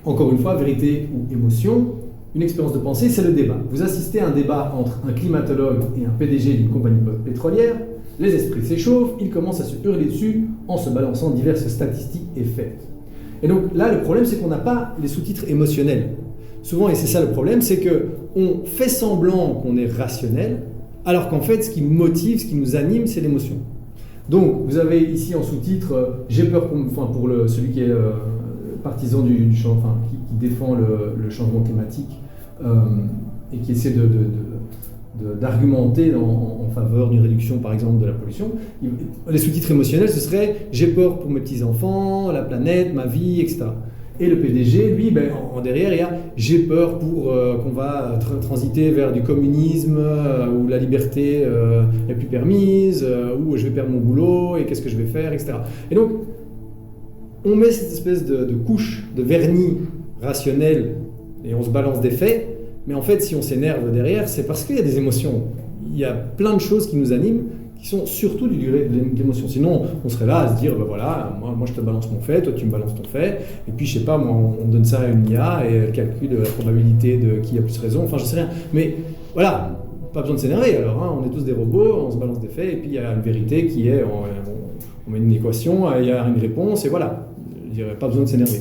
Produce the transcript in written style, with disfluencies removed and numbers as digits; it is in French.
encore une fois, vérité ou émotion, une expérience de pensée, c'est le débat. Vous assistez à un débat entre un climatologue et un PDG d'une compagnie pétrolière, les esprits s'échauffent, ils commencent à se hurler dessus en se balançant diverses statistiques et faits. Et donc là, le problème, c'est qu'on n'a pas les sous-titres émotionnels. Souvent, et c'est ça le problème, c'est qu'on fait semblant qu'on est rationnel, alors qu'en fait, ce qui nous motive, ce qui nous anime, c'est l'émotion. Donc, vous avez ici en sous-titre « J'ai peur pour celui qui est partisan du changement, qui défend le changement climatique et qui essaie d'argumenter en faveur d'une réduction, par exemple, de la pollution. Les sous-titres émotionnels, ce serait « J'ai peur pour mes petits-enfants, la planète, ma vie, etc. » Et le PDG, lui, en derrière, il y a « J'ai peur qu'on va transiter vers du communisme, où la liberté n'est plus permise, où je vais perdre mon boulot, et qu'est-ce que je vais faire, etc. » Et donc, on met cette espèce de couche de vernis rationnel, et on se balance des faits, mais en fait, si on s'énerve derrière, c'est parce qu'il y a des émotions. Il y a plein de choses qui nous animent, qui sont surtout du degré de l'émotion. Sinon, on serait là à se dire, voilà, moi je te balance mon fait, toi tu me balances ton fait, et puis je sais pas, moi on donne ça à une IA, et elle calcule la probabilité de qui a plus raison, enfin je sais rien. Mais voilà, pas besoin de s'énerver alors, hein, on est tous des robots, on se balance des faits, et puis il y a une vérité qui est, on met une équation, il y a une réponse, et voilà. Je dirais pas besoin de s'énerver.